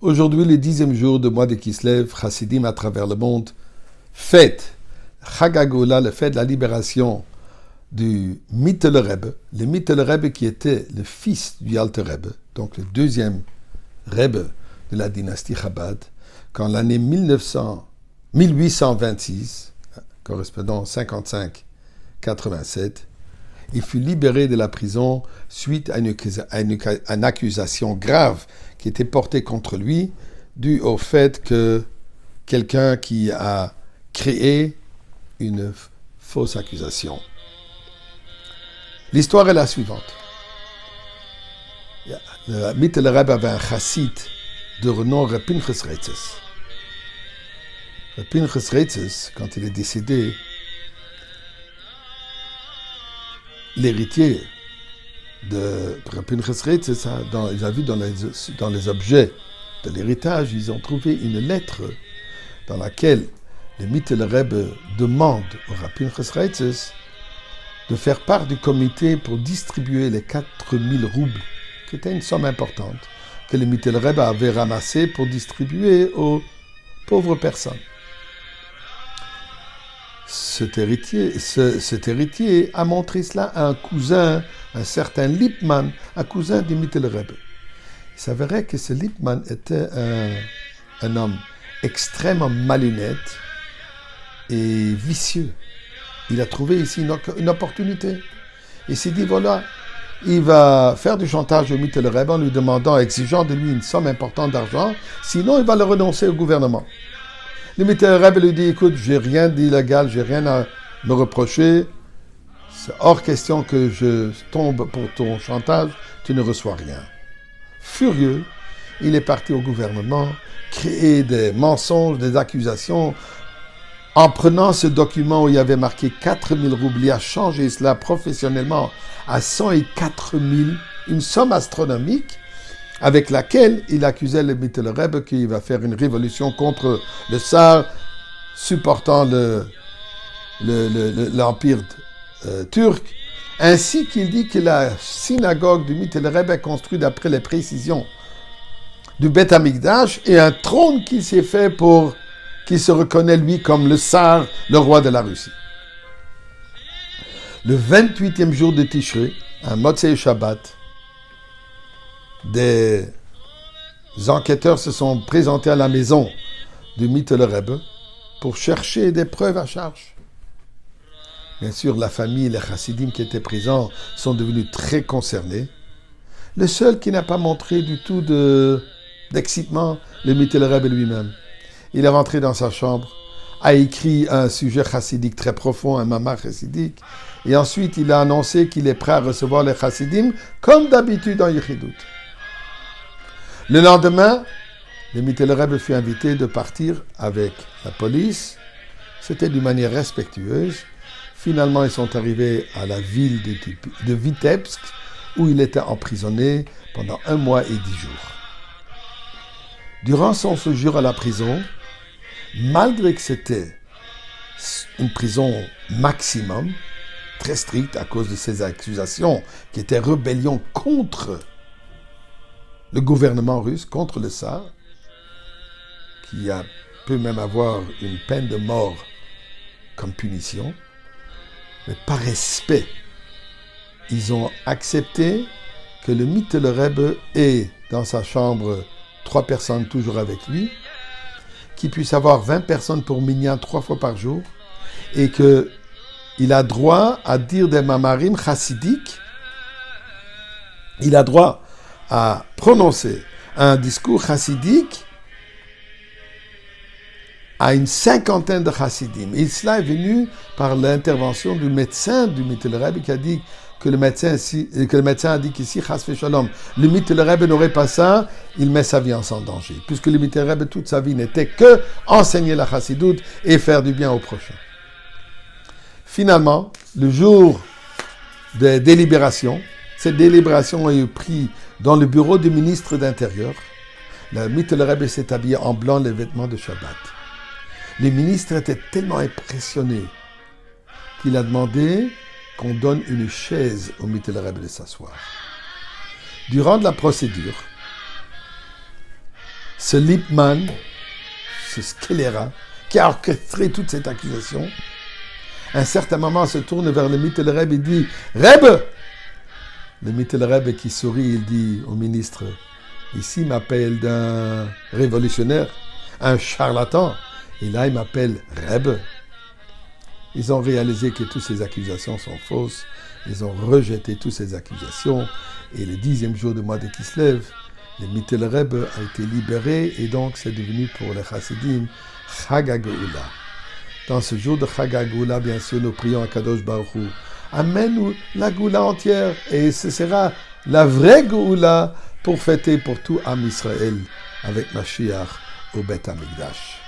Aujourd'hui, le 10e jour du mois de Kislev, Chassidim à travers le monde fête Chag HaGeula, le fête de la libération du Mittel Rebbe, le Mittel Rebbe qui était le fils du Alter Rebbe, donc le deuxième Rebbe de la dynastie Chabad, quand l'année 1826, correspondant 55-87, il fut libéré de la prison suite à une accusation grave qui était portée contre lui, due au fait que quelqu'un qui a créé une fausse accusation. L'histoire est la suivante. Le Mittel Rebbe avait un chassid de renom Reb Pinchas Reitzes. Reb Pinchas Reitzes, quand il est décédé, l'héritier de Reb Pinchas Reitzes, ils ont vu dans les objets de l'héritage, ils ont trouvé une lettre dans laquelle le Mittel Rebbe demande au Reb Pinchas Reitzes de faire part du comité pour distribuer les 4000 roubles, qui était une somme importante, que le Mittel Rebbe avait ramassé pour distribuer aux pauvres personnes. Cet héritier a montré cela à un cousin, un certain Lippmann, un cousin du Mittel Rebbe. Il s'avérait que ce Lippmann était un homme extrêmement malhonnête et vicieux. Il a trouvé ici une opportunité. Il s'est dit, voilà, il va faire du chantage au Mittel Rebbe en lui demandant, exigeant de lui une somme importante d'argent, sinon il va le renoncer au gouvernement. Le Mittel Rebbe lui dit, écoute, j'ai rien d'illégal, j'ai rien à me reprocher, c'est hors question que je tombe pour ton chantage, tu ne reçois rien. Furieux, il est parti au gouvernement, créer des mensonges, des accusations. En prenant ce document où il y avait marqué 4000 roubles, il a changé cela professionnellement à 104 000, une somme astronomique avec laquelle il accusait le Mittel Rebbe qu'il va faire une révolution contre le Tsar supportant l'empire turc, ainsi qu'il dit que la synagogue du Mittel Rebbe est construite d'après les précisions du Beth Amikdash et un trône qui s'est fait pour qui se reconnaît lui comme le Tsar, le roi de la Russie. Le 28e jour de Tishrei, un Motzei Shabbat, des enquêteurs se sont présentés à la maison du Mittel Rebbe pour chercher des preuves à charge. Bien sûr, la famille et les chassidim qui étaient présents sont devenus très concernés. Le seul qui n'a pas montré du tout d'excitement, le Mittel Rebbe lui-même. Il est rentré dans sa chambre, a écrit un sujet chassidique très profond, un mamar chassidique, et ensuite il a annoncé qu'il est prêt à recevoir les chassidim, comme d'habitude en Yechidout. Le lendemain, le Mittel Rebbe fut invité de partir avec la police. C'était d'une manière respectueuse. Finalement, ils sont arrivés à la ville de Vitebsk, où il était emprisonné pendant 1 mois et 10 jours. Durant son séjour à la prison, malgré que c'était une prison maximum, très stricte à cause de ces accusations qui étaient rébellion contre le gouvernement russe, contre le Tsar, qui peut même avoir une peine de mort comme punition, mais par respect, ils ont accepté que le Mittel Rebbe ait dans sa chambre 3 personnes toujours avec lui, qu'il puisse avoir 20 personnes pour minyan 3 fois par jour, et qu'il a droit à dire des mamarim chassidiques, il a droit à prononcer un discours chassidique à une 50aine de chassidim. Et cela est venu par l'intervention du médecin du Mittel Rebbe qui a dit que le médecin a dit qu'ici, chas v'shalom, le Mittel Rebbe n'aurait pas ça, il met sa vie en danger. Puisque le Mittel Rebbe, toute sa vie, n'était que enseigner la chassidoute et faire du bien au prochain. Finalement, le jour des délibérations, cette délibération a eu pris dans le bureau du ministre d'Intérieur. Le Mittel Rebbe s'est habillé en blanc, les vêtements de Shabbat. Le ministre était tellement impressionné qu'il a demandé qu'on donne une chaise au Mittel Rebbe de s'asseoir. Durant la procédure, ce Lippmann, ce scélérat, qui a orchestré toute cette accusation, à un certain moment se tourne vers le Mittel Rebbe et dit « Rebbe !» Le Mittel Rebbe qui sourit, il dit au ministre « Ici, il m'appelle d'un révolutionnaire, un charlatan. Et là, il m'appelle Rebbe. » Ils ont réalisé que toutes ces accusations sont fausses. Ils ont rejeté toutes ces accusations. Et le 10e jour du mois de Kislev, le Mittel Rebbe a été libéré. Et donc, c'est devenu pour les Chassidim Chag HaGeula. Dans ce jour de Chag HaGeula, bien sûr, nous prions à Kadosh Baruch Hu. Amène-nous la Geula entière. Et ce sera la vraie Geula pour fêter pour tout Am Israël avec Mashiach au Beth HaMikdash.